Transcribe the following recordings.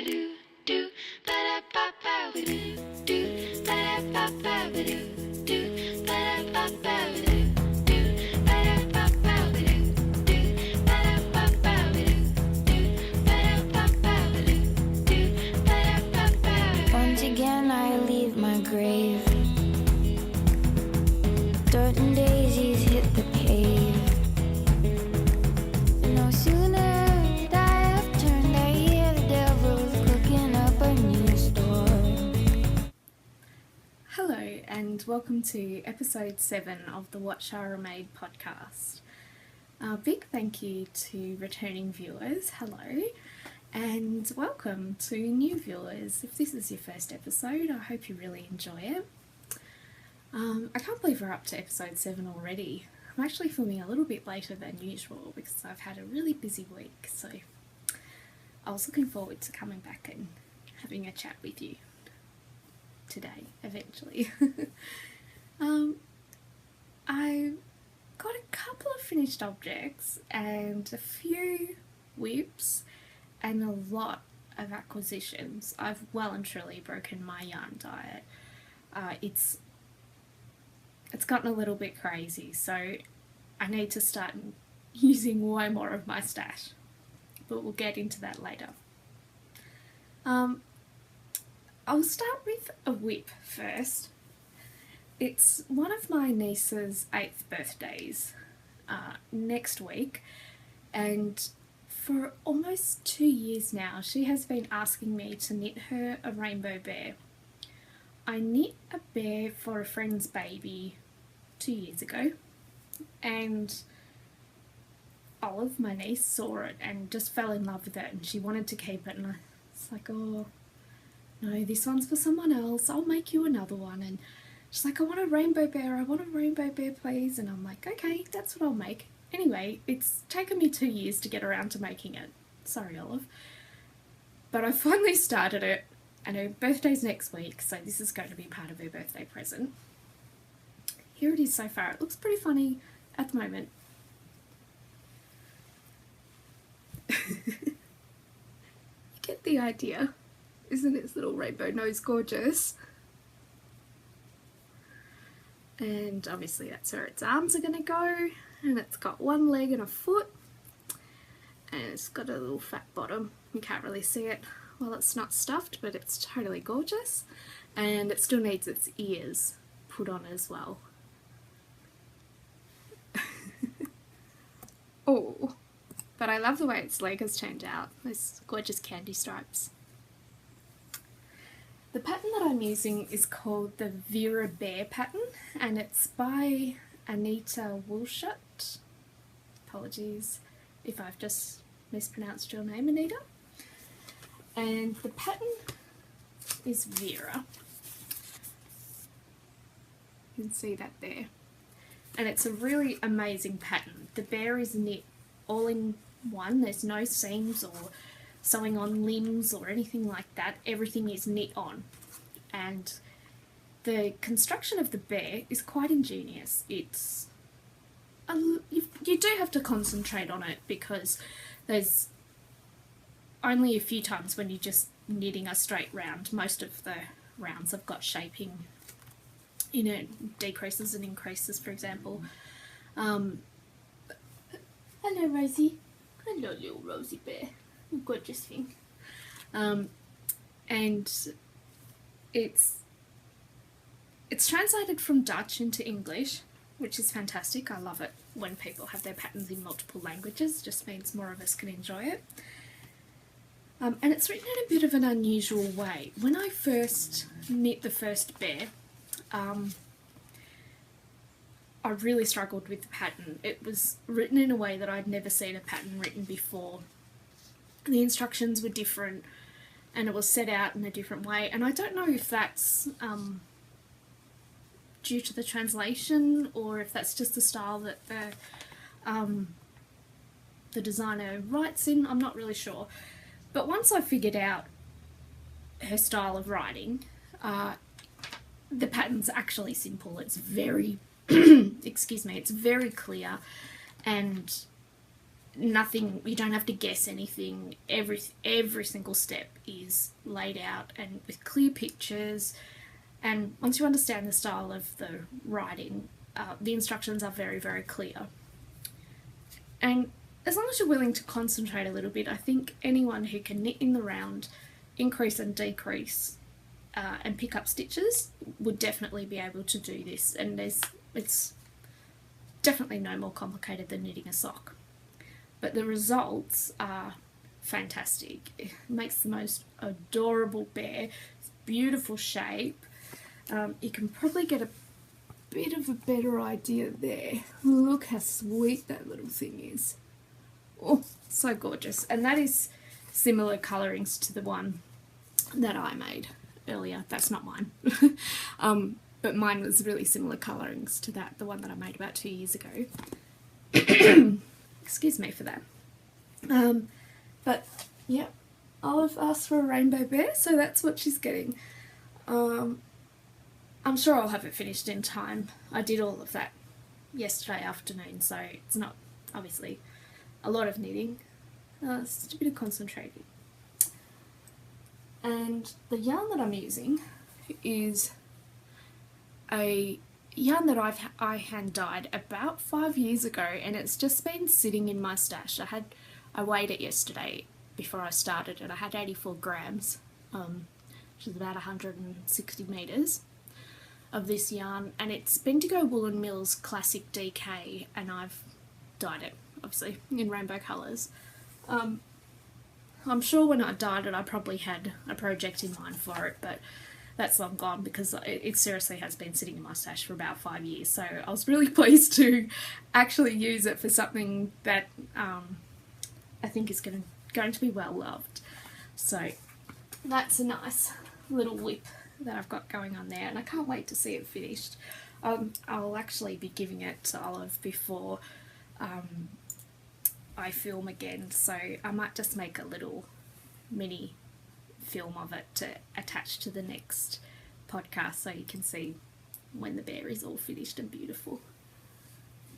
Once again I leave my grave. Dirt and daisies hit the pave. No sooner did I have turned, I hear the devil's cooking up a new store. Hello and welcome to episode 7 of the What Shara Made podcast. A big thank you to returning viewers, hello, and welcome to new viewers. If this is your first episode, I hope you really enjoy it. I can't believe we're up to episode 7 already. I'm actually filming a little bit later than usual because I've had a really busy week, so I was looking forward to coming back and having a chat with you today, eventually. I got a couple of finished objects and a few whips and a lot of acquisitions. I've well and truly broken my yarn diet. It's gotten a little bit crazy, so I need to start using way more of my stash, but we'll get into that later. I'll start with a whip first. It's one of my niece's 8th birthdays next week, and for almost 2 years now she has been asking me to knit her a rainbow bear. I knit a bear for a friend's baby 2 years ago, and Olive, my niece, saw it and just fell in love with it, and she wanted to keep it, and I was like, oh no, this one's for someone else, I'll make you another one. And she's like, I want a rainbow bear please, and I'm like, okay, that's what I'll make. Anyway, it's taken me 2 years to get around to making it. Sorry, Olive. But I finally started it, and her birthday's next week, so this is going to be part of her birthday present. Here it is so far. It looks pretty funny at the moment. You get the idea. Isn't its little rainbow nose gorgeous? And obviously that's where its arms are going to go. And it's got one leg and a foot. And it's got a little fat bottom. You can't really see it while it's not stuffed, but it's totally gorgeous. And it still needs its ears put on as well. Oh, but I love the way its leg has turned out. Those gorgeous candy stripes. The pattern that I'm using is called the Vera Bear pattern, and it's by Anita Wilshut. Apologies if I've just mispronounced your name, Anita. And the pattern is Vera. You can see that there. And it's a really amazing pattern. The bear is knit all in one. There's no seams or sewing on limbs or anything like that. Everything is knit on. And the construction of the bear is quite ingenious. It's you do have to concentrate on it because there's only a few times when you're just knitting a straight round. Most of the rounds have got shaping in it, decreases and increases, for example. Hello, Rosie. Hello, little Rosie Bear. Gorgeous thing. And it's translated from Dutch into English, which is fantastic. I love it when people have their patterns in multiple languages. It just means more of us can enjoy it. And it's written in a bit of an unusual way. When I first knit the first bear, I really struggled with the pattern. It was written in a way that I'd never seen a pattern written before. The instructions were different and it was set out in a different way, and I don't know if that's due to the translation or if that's just the style that the designer writes in. I'm not really sure. But once I figured out her style of writing, the pattern's actually simple. It's very, excuse me, it's very clear, and nothing, you don't have to guess anything. Every single step is laid out and with clear pictures, and once you understand the style of the writing, the instructions are very, very clear. And as long as you're willing to concentrate a little bit, I think anyone who can knit in the round, increase and decrease, and pick up stitches would definitely be able to do this. And it's definitely no more complicated than knitting a sock. But the results are fantastic. It makes the most adorable bear. It's beautiful shape. You can probably get a bit of a better idea there. Look how sweet that little thing is. Oh, so gorgeous. And that is similar colourings to the one that I made earlier. That's not mine. But mine was really similar colourings to that, the one that I made about 2 years ago. Excuse me for that. But yeah, Olive asked for a rainbow bear, so that's what she's getting. I'm sure I'll have it finished in time. I did all of that yesterday afternoon, so it's not obviously a lot of knitting. It's just a bit of concentrating. And the yarn that I'm using is a yarn that I hand dyed about 5 years ago, and it's just been sitting in my stash. I weighed it yesterday before I started, and I had 84 grams, which is about 160 metres of this yarn, and it's Bendigo Woolen Mills Classic DK, and I've dyed it obviously in rainbow colours. I'm sure when I dyed it I probably had a project in mind for it, but that's long gone because it seriously has been sitting in my stash for about 5 years, so I was really pleased to actually use it for something that I think is going to be well loved. So that's a nice little whip that I've got going on there, and I can't wait to see it finished. I'll actually be giving it to Olive before I film again, so I might just make a little mini film of it to attach to the next podcast so you can see when the bear is all finished and beautiful.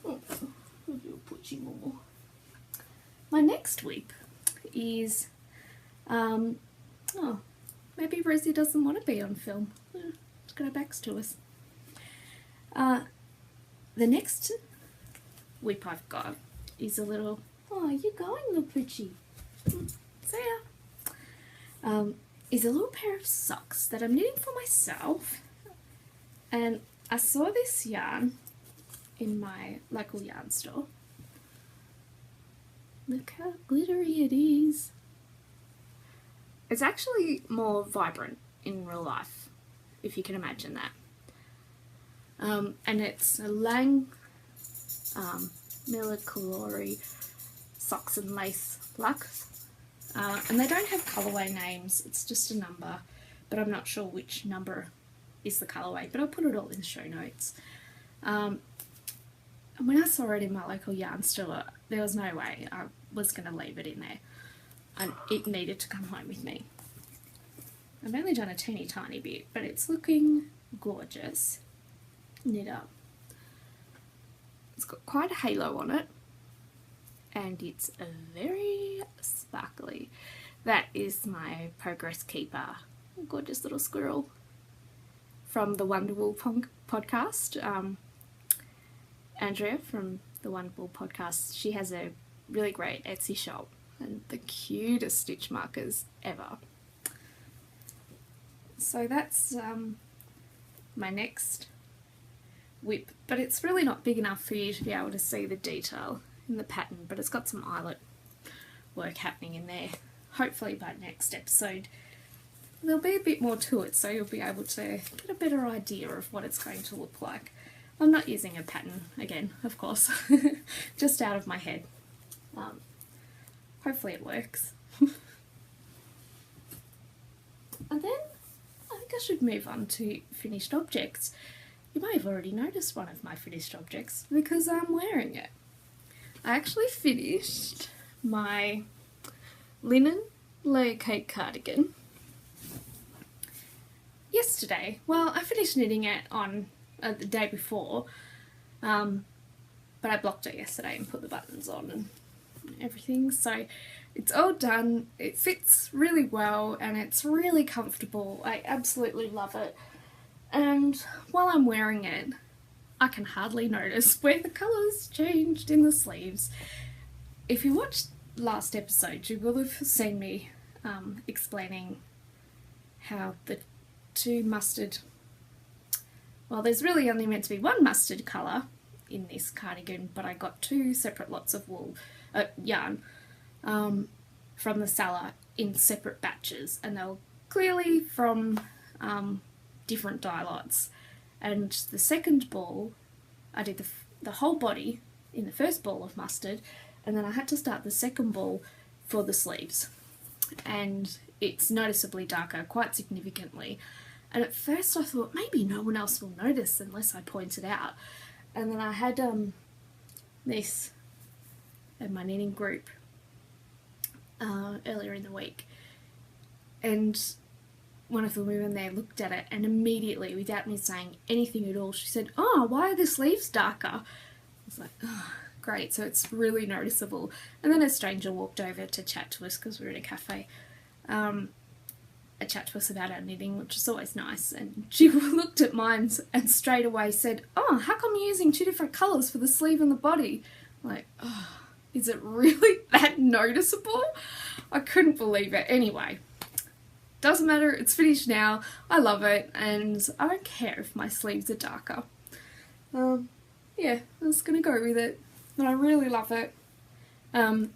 Oh, my next whip is maybe Rosie doesn't want to be on film. She's got her backs to us. The next whip I've got is a little, oh, you're going, little poochie. See ya. Is a little pair of socks that I'm knitting for myself, and I saw this yarn in my local yarn store. Look how glittery it is. It's actually more vibrant in real life, if you can imagine that. And it's a Lang Millicalori socks and lace luxe. And they don't have colourway names, it's just a number, but I'm not sure which number is the colourway, but I'll put it all in the show notes. And when I saw it in my local yarn store, there was no way I was going to leave it in there, and it needed to come home with me. I've only done a teeny tiny bit, but it's looking gorgeous knit up. It's got quite a halo on it, and it's very sparkly. That is my Progress Keeper, gorgeous little squirrel from the Wonderwool podcast. Andrea from the Wonderwool podcast, she has a really great Etsy shop and the cutest stitch markers ever. So that's my next whip, but it's really not big enough for you to be able to see the detail in the pattern, but it's got some eyelet work happening in there. Hopefully by next episode there'll be a bit more to it, so you'll be able to get a better idea of what it's going to look like. I'm not using a pattern again, of course, just out of my head. Hopefully it works. And then I think I should move on to finished objects. You may have already noticed one of my finished objects because I'm wearing it. I actually finished my linen layer cake cardigan yesterday. Well, I finished knitting it on the day before, but I blocked it yesterday and put the buttons on and and everything. So it's all done. It fits really well and it's really comfortable. I absolutely love it. And while I'm wearing it, I can hardly notice where the colours changed in the sleeves. If you watched last episode, you will have seen me explaining how the two mustard, well, there's really only meant to be one mustard colour in this cardigan, but I got two separate lots of yarn from the seller in separate batches, and they were clearly from different dye lots. And the second ball, I did the whole body in the first ball of mustard, and then I had to start the second ball for the sleeves. And it's noticeably darker, quite significantly. And at first I thought maybe no one else will notice unless I point it out. And then I had this in my knitting group earlier in the week, and one of the women there looked at it and immediately, without me saying anything at all, she said, "Oh, why are the sleeves darker?" I was like, oh, great, so it's really noticeable. And then a stranger walked over to chat to us because we were at a cafe, chat to us about our knitting, which is always nice, and she looked at mine and straight away said, "Oh, how come you're using two different colours for the sleeve and the body?" I'm like, oh, is it really that noticeable? I couldn't believe it. Anyway, doesn't matter, it's finished now, I love it, and I don't care if my sleeves are darker. Yeah, I'm just gonna go with it, but I really love it.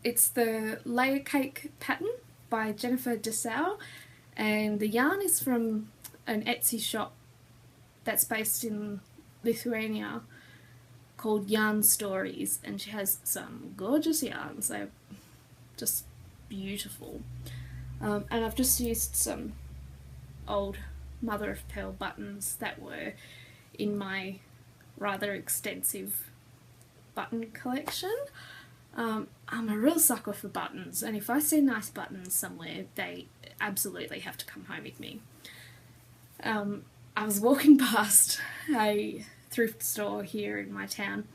It's the Layer Cake pattern by Jennifer Dessau, and the yarn is from an Etsy shop that's based in Lithuania called Yarn Stories, and she has some gorgeous yarns. They're just beautiful. And I've just used some old mother of pearl buttons that were in my rather extensive button collection. I'm a real sucker for buttons, and if I see nice buttons somewhere, they absolutely have to come home with me. I was walking past a thrift store here in my town,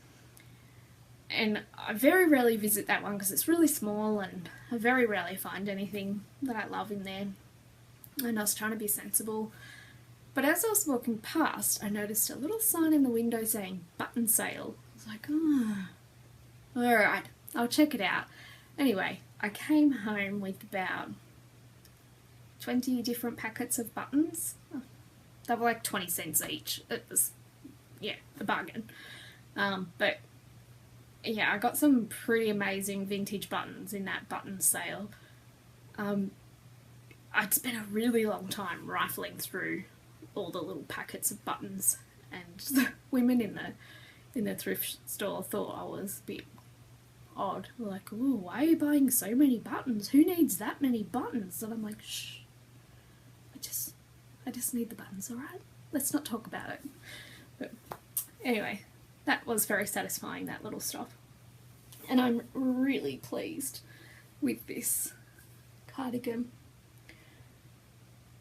and I very rarely visit that one because it's really small and I very rarely find anything that I love in there, and I was trying to be sensible. But as I was walking past, I noticed a little sign in the window saying button sale. I was like, oh, alright, I'll check it out. Anyway, I came home with about 20 different packets of buttons. They were like 20 cents each. It was, yeah, a bargain. But yeah, I got some pretty amazing vintage buttons in that button sale. I'd spent a really long time rifling through all the little packets of buttons, and the women in the thrift store thought I was a bit odd. Like, "Ooh, why are you buying so many buttons? Who needs that many buttons?" And I'm like, shh, I just need the buttons, alright? Let's not talk about it. But anyway, that was very satisfying, that little stop. And I'm really pleased with this cardigan.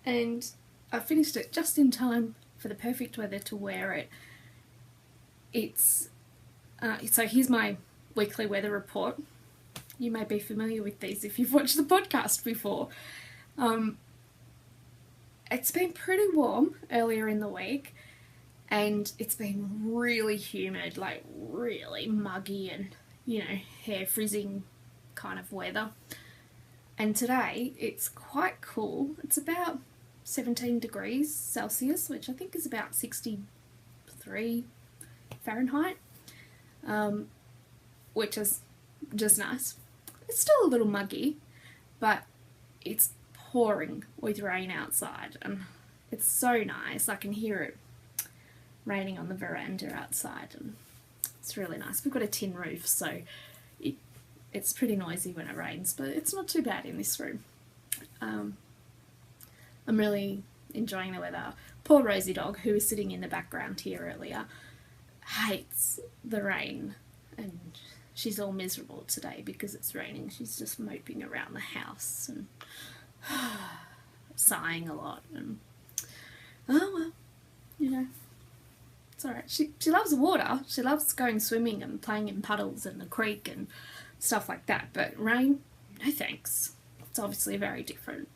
And I finished it just in time for the perfect weather to wear it. It's so here's my weekly weather report. You may be familiar with these if you've watched the podcast before. It's been pretty warm earlier in the week, and it's been really humid, like really muggy and, you know, hair frizzing kind of weather. And today it's quite cool. It's about 17 degrees Celsius, which I think is about 63 Fahrenheit, which is just nice. It's still a little muggy, but it's pouring with rain outside, and it's so nice. I can hear it raining on the veranda outside, and it's really nice. We've got a tin roof, so it's pretty noisy when it rains, but it's not too bad in this room. I'm really enjoying the weather. Poor Rosie dog, who was sitting in the background here earlier, hates the rain, and she's all miserable today because it's raining. She's just moping around the house and sighing a lot, and oh well, you know, it's alright. She loves the water. She loves going swimming and playing in puddles in the creek and stuff like that. But rain, no thanks. It's obviously very different.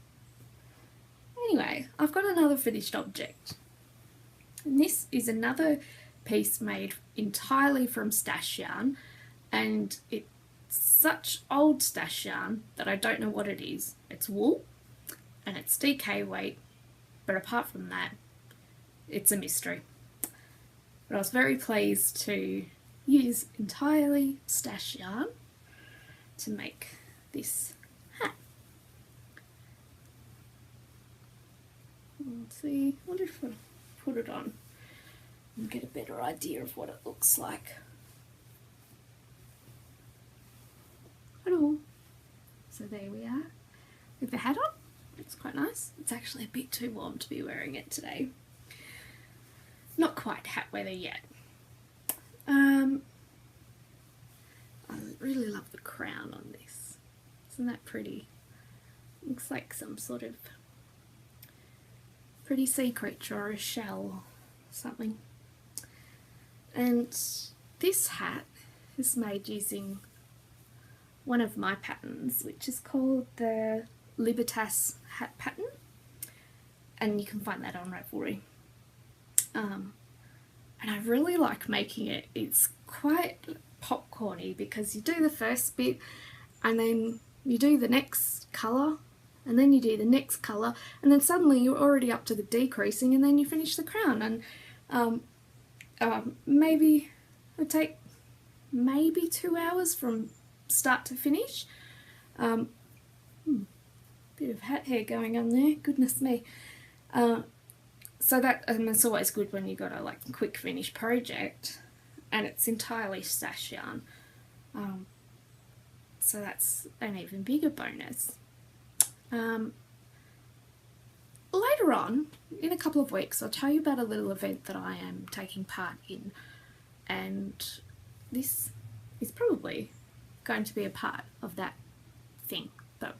Anyway, I've got another finished object. And this is another piece made entirely from stash yarn, and it's such old stash yarn that I don't know what it is. It's wool and it's DK weight, but apart from that, it's a mystery. But I was very pleased to use entirely stash yarn to make this hat. Let's see, I wonder if I put it on and get a better idea of what it looks like. Hello. So there we are with the hat on. It's quite nice. It's actually a bit too warm to be wearing it today. Not quite hat weather yet. I really love the crown on this. Isn't that pretty? Looks like some sort of pretty sea creature or a shell or something. And this hat is made using one of my patterns, which is called the Libertas Hat pattern, and you can find that on Ravelry. And I really like making it. It's quite popcorny because you do the first bit and then you do the next colour and then you do the next colour and then suddenly you're already up to the decreasing and then you finish the crown. And maybe it would take maybe 2 hours from start to finish. Bit of hat hair going on there, goodness me. So that, and it's always good when you got a like quick finish project, and it's entirely stash yarn. So that's an even bigger bonus. Later on, in a couple of weeks, I'll tell you about a little event that I am taking part in, and this is probably going to be a part of that thing, but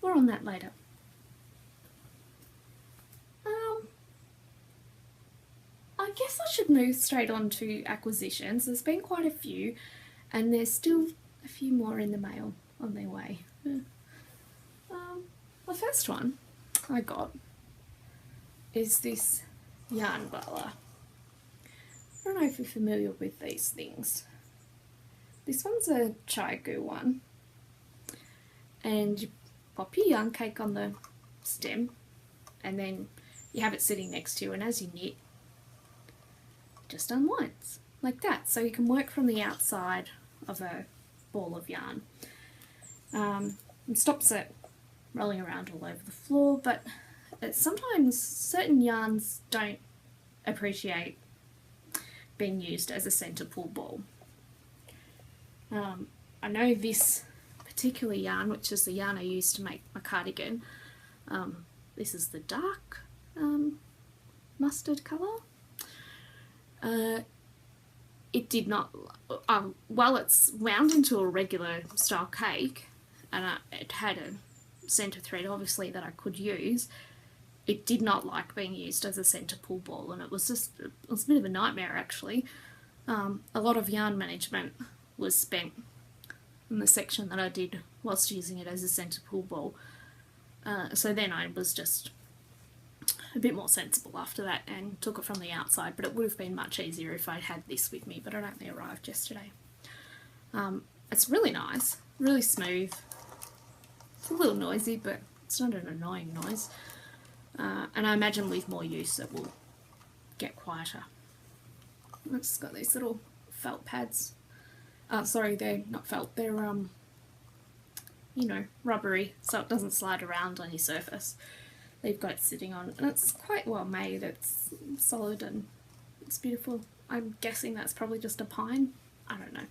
more on that later. I guess I should move straight on to acquisitions. There's been quite a few, and there's still a few more in the mail on their way. The first one I got is this yarn Bala. I don't know if you're familiar with these things. This one's a chai-gu one, and you pop your yarn cake on the stem and then you have it sitting next to you, and as you knit, it just unwinds like that, so you can work from the outside of a ball of yarn. It stops it rolling around all over the floor, but sometimes certain yarns don't appreciate being used as a centre pull ball. I know this particular yarn, which is the yarn I used to make my cardigan, this is the dark mustard colour. It did not, while it's wound into a regular style cake, and it had a centre thread obviously that I could use, it did not like being used as a centre pull ball, and it was a bit of a nightmare actually. A lot of yarn management was spent in the section that I did whilst using it as a centre pull ball. So then I was just a bit more sensible after that and took it from the outside, but it would have been much easier if I'd had this with me, but it only arrived yesterday. It's really nice, really smooth. It's a little noisy, but it's not an annoying noise. And I imagine with more use it will get quieter. It's got these little felt pads. Sorry, they're not felt, they're you know, rubbery, so it doesn't slide around on your surface that you've got it sitting on, and it's quite well made. It's solid and it's beautiful. I'm guessing that's probably just a pine, I don't know.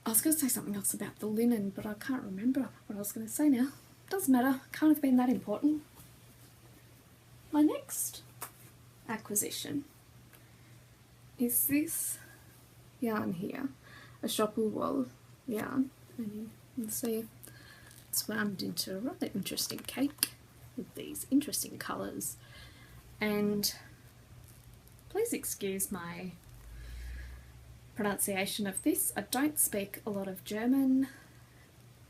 I was going to say something else about the linen, but I can't remember what I was going to say now. Doesn't matter, can't have been that important. My next acquisition is this yarn here, a shopper wool yarn, and you can see it's wound into a rather interesting cake with these interesting colours, And please excuse my pronunciation of this. I don't speak a lot of German,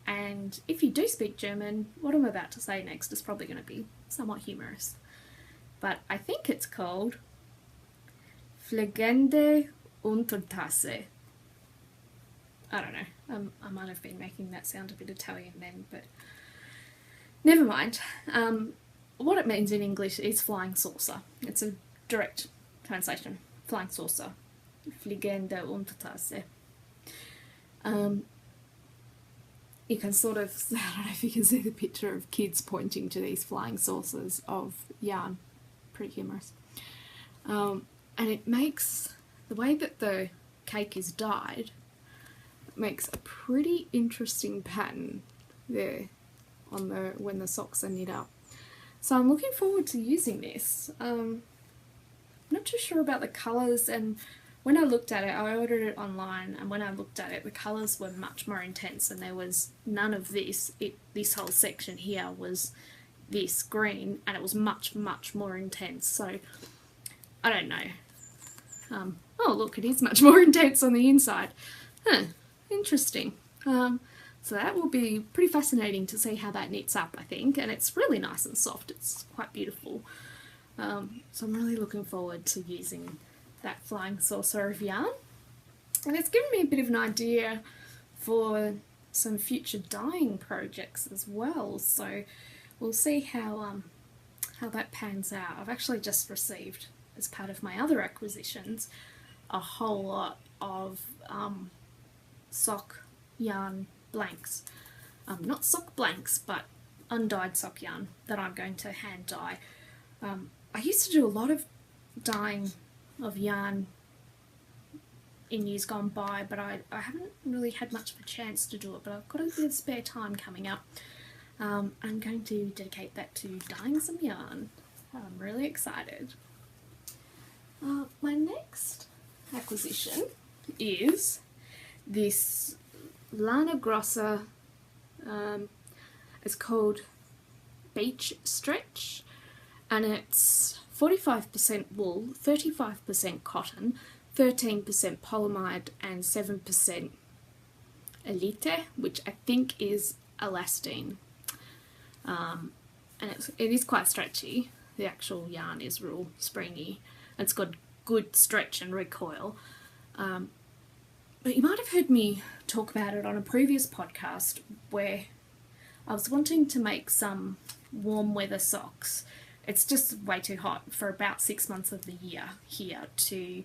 and if you do speak German, what I'm about to say next is probably going to be somewhat humorous. But I think it's called Fliegende Untertasse. I don't know, I might have been making that sound a bit Italian then, but never mind. What it means in English is flying saucer. It's a direct translation, flying saucer. Fliegende Untertasse. You can sort of, I don't know if you can see the picture of kids pointing to these flying saucers of yarn. Pretty humorous. And it makes, the way that the cake is dyed, it makes a pretty interesting pattern there on the when the socks are knit up. So I'm looking forward to using this. I'm not too sure about the colours, and when I looked at it, I ordered it online, and when I looked at it, the colours were much more intense, and there was none of this. This whole section here was this green, and it was much, much more intense. So I don't know. Oh look, it is much more intense on the inside. Huh, interesting. So that will be pretty fascinating to see how that knits up, I think, and it's really nice and soft. It's quite beautiful. So I'm really looking forward to using that flying saucer of yarn, and it's given me a bit of an idea for some future dyeing projects as well, so we'll see how that pans out. I've actually just received, as part of my other acquisitions, a whole lot of sock yarn blanks. Not sock blanks, but undyed sock yarn that I'm going to hand dye. I used to do a lot of dyeing of yarn in years gone by, but I haven't really had much of a chance to do it, but I've got a bit of spare time coming up. I'm going to dedicate that to dyeing some yarn. I'm really excited. My next acquisition is this Lana Grossa. It's called Beach Stretch, and it's 45% wool, 35% cotton, 13% polyamide, and 7% elite, which I think is elastine. And it is quite stretchy. The actual yarn is real springy. It's got good stretch and recoil. But you might have heard me talk about it on a previous podcast where I was wanting to make some warm weather socks. It's just way too hot for about 6 months of the year here to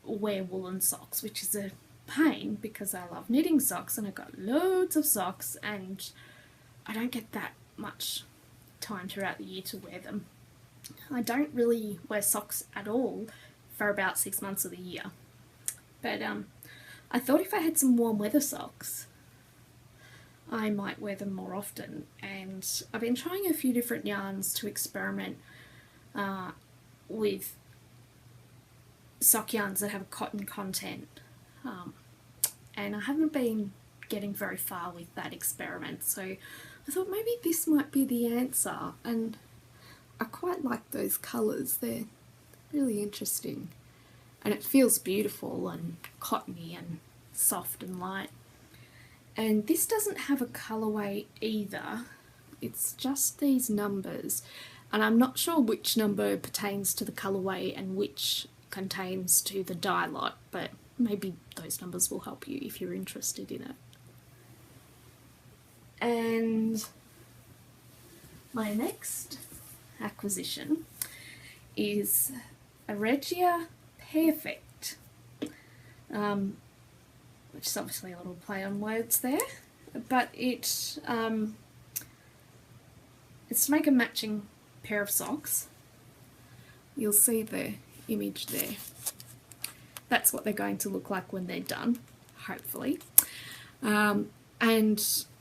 wear woolen socks, which is a pain because I love knitting socks and I've got loads of socks and I don't get that much time throughout the year to wear them. I don't really wear socks at all for about 6 months of the year. But I thought if I had some warm weather socks, I might wear them more often, and I've been trying a few different yarns to experiment with sock yarns that have a cotton content, and I haven't been getting very far with that experiment, so I thought maybe this might be the answer, and I quite like those colours. They're really interesting, and it feels beautiful and cottony and soft and light. And this doesn't have a colourway either, it's just these numbers, and I'm not sure which number pertains to the colourway and which contains to the dye lot, but maybe those numbers will help you if you're interested in it. And my next acquisition is a Reggia Perfect, which is obviously a little play on words there, but it's to make a matching pair of socks. You'll see the image there. That's what they're going to look like when they're done, hopefully. And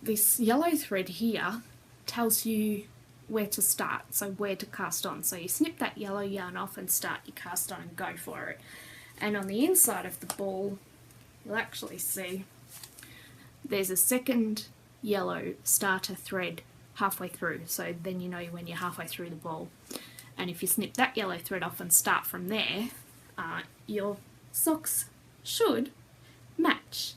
this yellow thread here tells you where to start, so where to cast on. So you snip that yellow yarn off and start your cast on and go for it. And on the inside of the ball, you'll actually see there's a second yellow starter thread halfway through, so then you know when you're halfway through the ball. And if you snip that yellow thread off and start from there, your socks should match.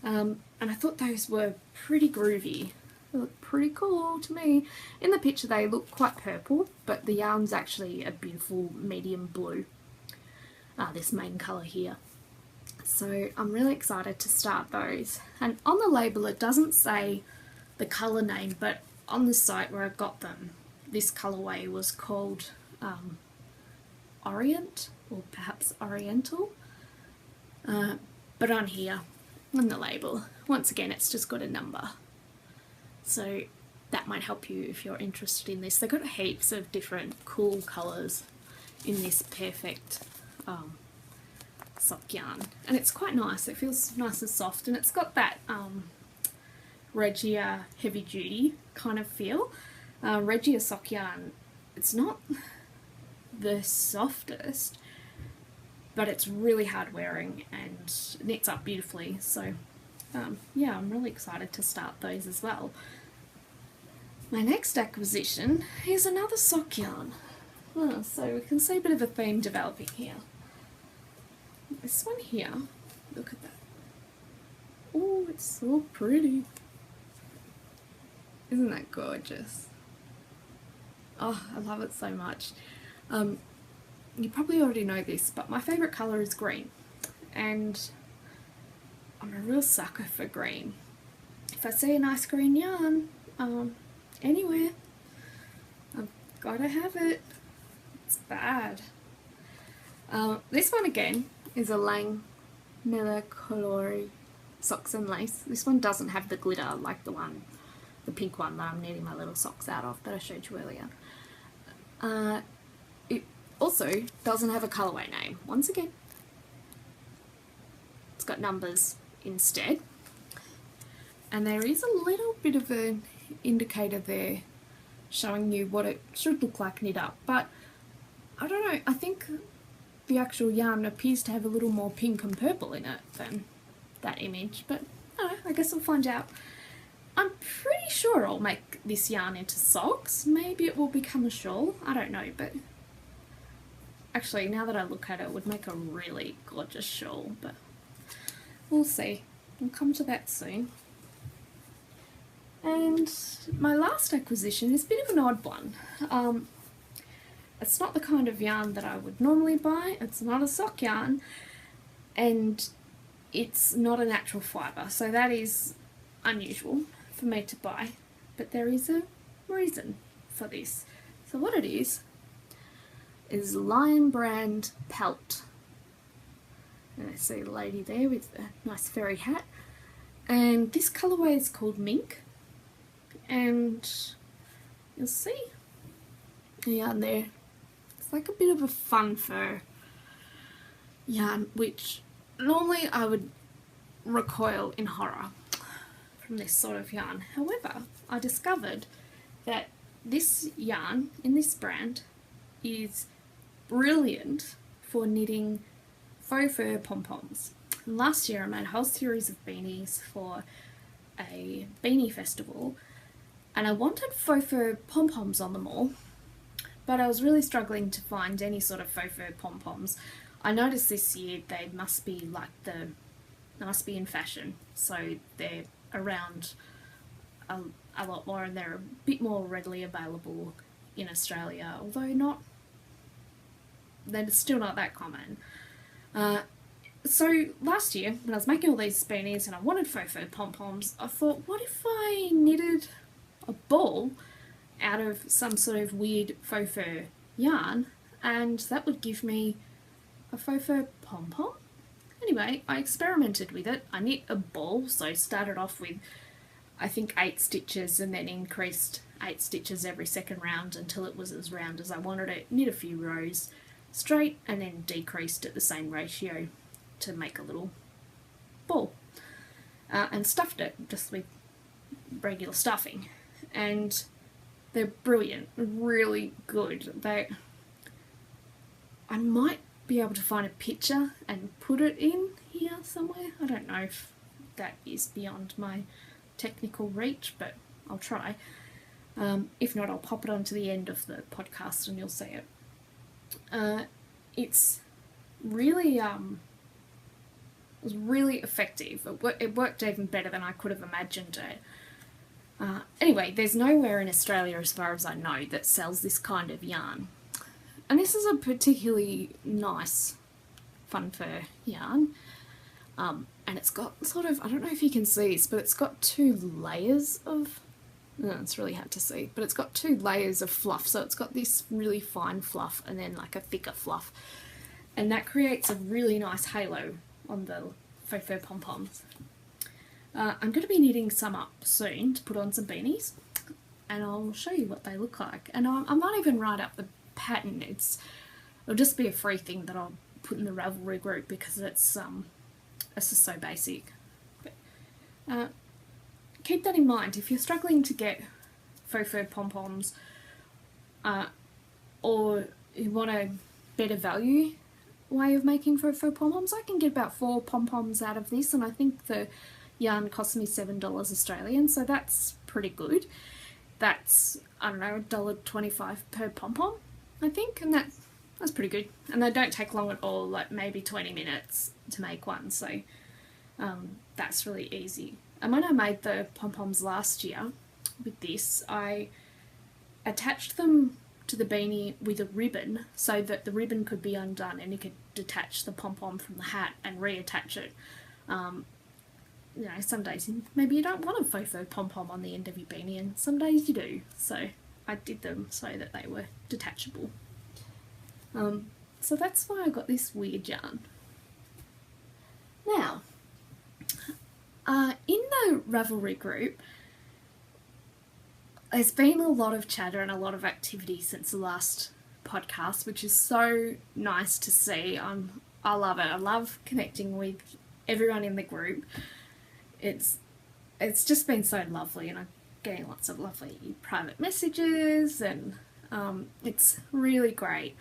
And I thought those were pretty groovy. They look pretty cool to me. In the picture they look quite purple, but the yarn's actually a beautiful medium blue. This main colour here. So I'm really excited to start those. And on the label it doesn't say the colour name, but on the site where I got them, this colourway was called Orient, or perhaps Oriental. But on here, on the label, once again it's just got a number. So that might help you if you're interested in this. They've got heaps of different cool colours in this Perfect sock yarn, and it's quite nice. It feels nice and soft, and it's got that Reggia heavy duty kind of feel. Reggia sock yarn, it's not the softest, but it's really hard wearing and knits up beautifully. So yeah, I'm really excited to start those as well. My next acquisition is another sock yarn. So we can see a bit of a theme developing here. This one here, look at that. Oh, it's so pretty. Isn't that gorgeous? Oh, I love it so much. You probably already know this, but my favourite colour is green. And I'm a real sucker for green. If I see a nice green yarn, anywhere, I've got to have it. It's bad. This one again is a Lang Melacolori socks and lace. This one doesn't have the glitter like the pink one that I'm knitting my little socks out of that I showed you earlier. It also doesn't have a colourway name. Once again, it's got numbers instead. And there is a little bit of an indicator there showing you what it should look like knit up, but I don't know, I think the actual yarn appears to have a little more pink and purple in it than that image, but I guess we'll find out. I'm pretty sure I'll make this yarn into socks. Maybe it will become a shawl, I don't know, but actually now that I look at it, it would make a really gorgeous shawl, but we'll see. We'll come to that soon. And my last acquisition is a bit of an odd one. It's not the kind of yarn that I would normally buy. It's not a sock yarn, and it's not a natural fibre, so that is unusual for me to buy, but there is a reason for this. So what it is Lion Brand Pelt. And I see a lady there with a nice fairy hat, and this colourway is called Mink, and you'll see the yarn there. It's like a bit of a fun fur yarn, which normally I would recoil in horror from this sort of yarn. However, I discovered that this yarn in this brand is brilliant for knitting faux fur pom-poms. And last year I made a whole series of beanies for a beanie festival, and I wanted faux fur pom-poms on them all, but I was really struggling to find any sort of faux fur pom-poms. I noticed this year they must be in fashion, so they're around a lot more, and they're a bit more readily available in Australia, although they're still not that common. So last year when I was making all these beanies and I wanted faux fur pom-poms, I thought, what if I knitted a ball out of some sort of weird faux fur yarn, and that would give me a faux fur pom-pom? Anyway, I experimented with it. I knit a ball, so started off with I think 8 stitches and then increased 8 stitches every second round until it was as round as I wanted it, knit a few rows straight and then decreased at the same ratio to make a little ball, and stuffed it just with regular stuffing, and they're brilliant, really good. I might be able to find a picture and put it in here somewhere. I don't know if that is beyond my technical reach, but I'll try. If not, I'll pop it onto the end of the podcast and you'll see it. It's really it was really effective. It worked even better than I could have imagined it. Anyway, there's nowhere in Australia, as far as I know, that sells this kind of yarn. And this is a particularly nice fun fur yarn. And it's got sort of, I don't know if you can see this, but it's got two layers of, it's really hard to see, but it's got two layers of fluff. So it's got this really fine fluff and then like a thicker fluff. And that creates a really nice halo on the faux fur pom-poms. I'm going to be knitting some up soon to put on some beanies, and I'll show you what they look like. And I might even write up the pattern. It'll just be a free thing that I'll put in the Ravelry group because it's just so basic. But, keep that in mind if you're struggling to get faux fur pom-poms, or you want a better value way of making faux fur pom-poms. I can get about 4 pom-poms out of this, and I think the yarn cost me $7 Australian, so that's pretty good. That's, I don't know, $1.25 per pom-pom, I think, and that's pretty good. And they don't take long at all, like maybe 20 minutes to make one, so that's really easy. And when I made the pom-poms last year with this, I attached them to the beanie with a ribbon so that the ribbon could be undone and you could detach the pom-pom from the hat and reattach it. You know, some days maybe you don't want a faux fur pom-pom on the end of your beanie, and some days you do, so I did them so that they were detachable. So that's why I got this weird yarn. Now, in the Ravelry group, there's been a lot of chatter and a lot of activity since the last podcast, which is so nice to see. I love it. I love connecting with everyone in the group. It's just been so lovely, and I'm getting lots of lovely private messages, and it's really great.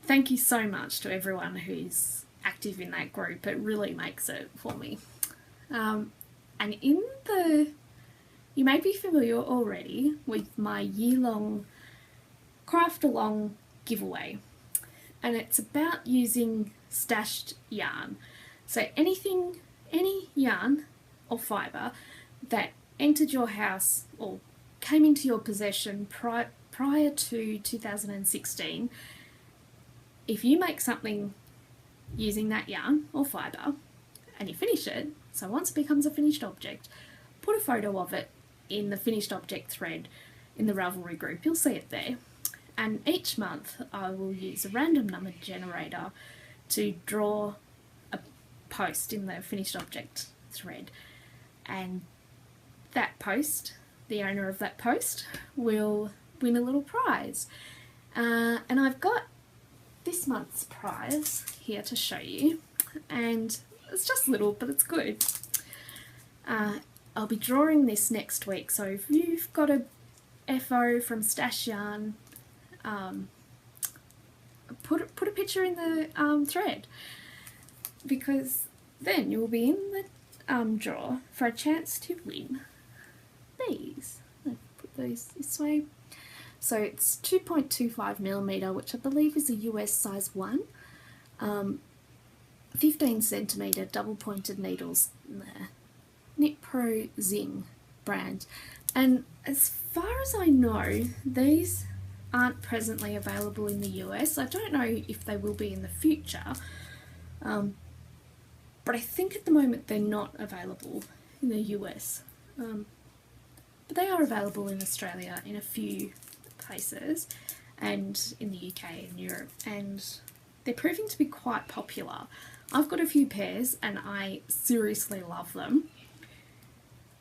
Thank you so much to everyone who's active in that group. It really makes it for me. And you may be familiar already with my year-long craft-along giveaway, and it's about using stashed yarn. So any yarn or fibre that entered your house or came into your possession prior to 2016, if you make something using that yarn or fibre and you finish it, so once it becomes a finished object, put a photo of it in the finished object thread in the Ravelry group. You'll see it there. And each month I will use a random number generator to draw a post in the finished object thread. And that post, the owner of that post, will win a little prize. And I've got this month's prize here to show you. And it's just little, but it's good. I'll be drawing this next week, so if you've got a FO from Stash Yarn, put a picture in the thread, because then you'll be in the draw for a chance to win these. I'll put those this way. So it's 2.25mm, which I believe is a US size 1. 15cm double pointed needles there. Knit Pro Zing brand. And as far as I know, these aren't presently available in the US. I don't know if they will be in the future, but I think at the moment they're not available in the US. But they are available in Australia in a few places, and in the UK and Europe, and they're proving to be quite popular. I've got a few pairs and I seriously love them.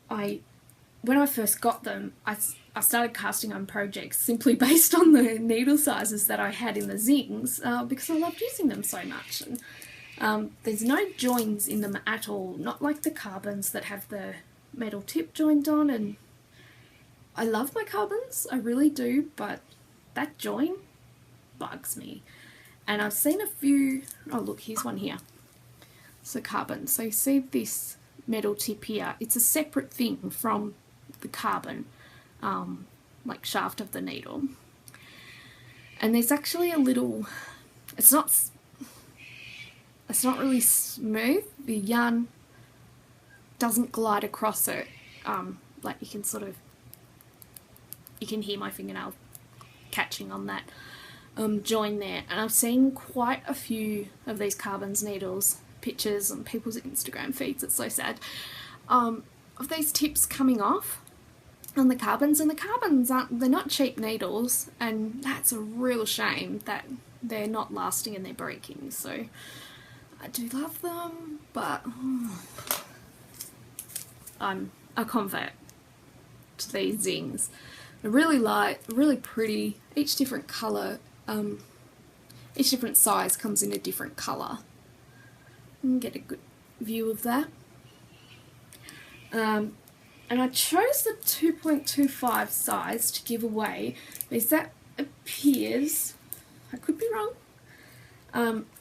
When I first got them, I started casting on projects simply based on the needle sizes that I had in the zings, because I loved using them so much. And there's no joins in them at all, not like the carbons that have the metal tip joined on, and I love my carbons, I really do, but that join bugs me. And I've seen a few, oh look, here's one here. It's a carbon. So you see this metal tip here, it's a separate thing from the carbon, like shaft of the needle. And there's actually a little, it's not really smooth. The yarn doesn't glide across it. Like you can hear my fingernail catching on that join there. And I've seen quite a few of these carbons needles pictures on people's Instagram feeds, it's so sad, of these tips coming off on the carbons, and the carbons they're not cheap needles, and that's a real shame that they're not lasting and they're breaking. So I do love them, but I'm a convert to these zings. They're really light, really pretty, each different colour, each different size comes in a different colour. You can get a good view of that. And I chose the 2.25 size to give away because that appears, I could be wrong,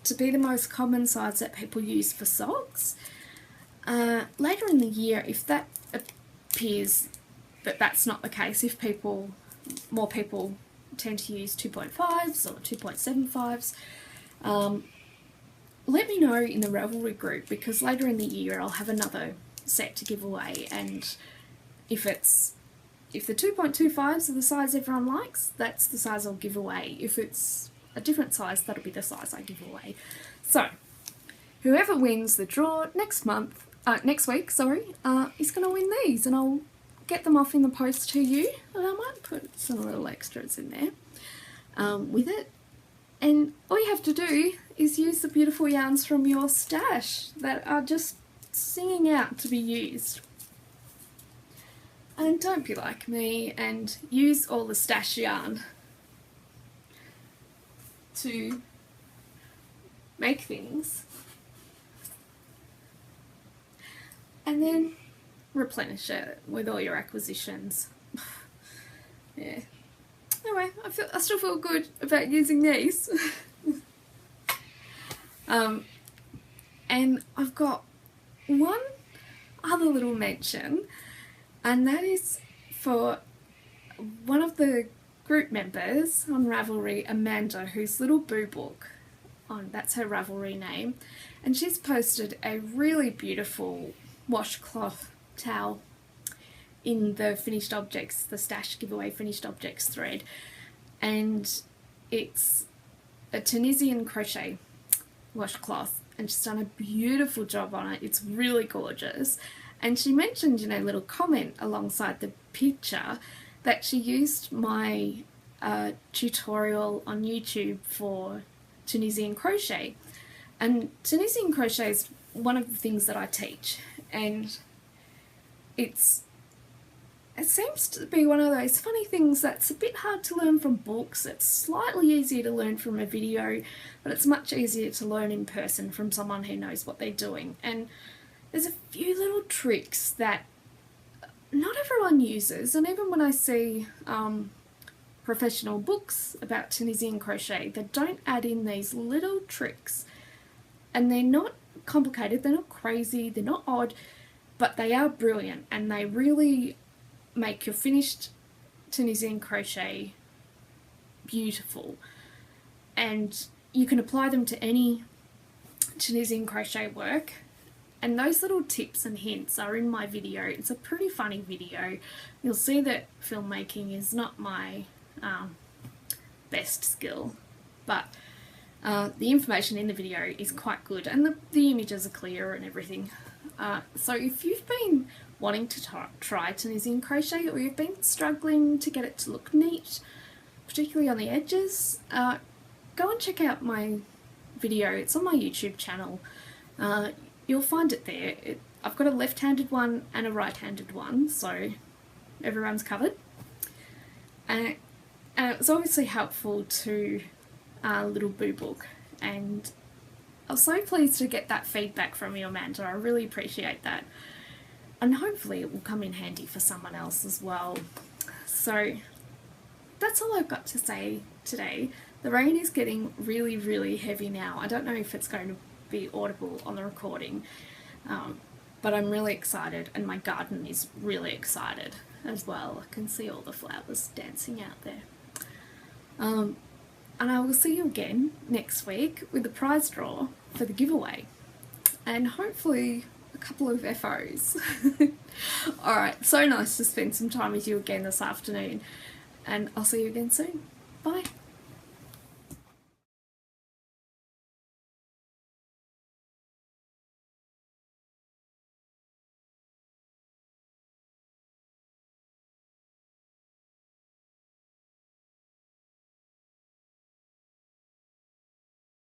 to be the most common size that people use for socks. Later in the year, if that appears that that's not the case, if more people tend to use 2.5s or 2.75s, let me know in the Ravelry group, because later in the year I'll have another set to give away, and if the 2.25s are the size everyone likes, that's the size I'll give away. If it's a different size, that'll be the size I give away. So whoever wins the draw next week, is going to win these, and I'll get them off in the post to you, and I might put some little extras in there with it. And all you have to do is use the beautiful yarns from your stash that are just singing out to be used. And don't be like me and use all the stash yarn to make things and then replenish it with all your acquisitions. Yeah. Anyway, I still feel good about using these. And I've got one other little mention, and that is for one of the group members on Ravelry, Amanda, whose little boo book, that's her Ravelry name, and she's posted a really beautiful washcloth towel in the finished objects, the stash giveaway finished objects thread, and it's a Tunisian crochet washcloth, and she's done a beautiful job on it. It's really gorgeous. And she mentioned in a little comment alongside the picture that she used my tutorial on YouTube for Tunisian crochet, and Tunisian crochet is one of the things that I teach, and it seems to be one of those funny things that's a bit hard to learn from books. It's slightly easier to learn from a video, but it's much easier to learn in person from someone who knows what they're doing. And there's a few little tricks that not everyone uses, and even when I see professional books about Tunisian crochet, they don't add in these little tricks. And they're not complicated, they're not crazy, they're not odd, but they are brilliant, and they really make your finished Tunisian crochet beautiful. And you can apply them to any Tunisian crochet work, and those little tips and hints are in my video. It's a pretty funny video. You'll see that filmmaking is not my best skill, but the information in the video is quite good, and the images are clear and everything. So if you've been wanting to try Tunisian crochet, or you've been struggling to get it to look neat, particularly on the edges, go and check out my video. It's on my YouTube channel. You'll find it there. I've got a left-handed one and a right-handed one, so everyone's covered. And it was obviously helpful to little boo book, and I was so pleased to get that feedback from you, Amanda. I really appreciate that, and hopefully it will come in handy for someone else as well. So that's all I've got to say today. The rain is getting really, really heavy now. I don't know if it's going to be audible on the recording, but I'm really excited, and my garden is really excited as well. I can see all the flowers dancing out there. and I will see you again next week with the prize draw for the giveaway, and hopefully a couple of FOs. Alright, so nice to spend some time with you again this afternoon, and I'll see you again soon. Bye.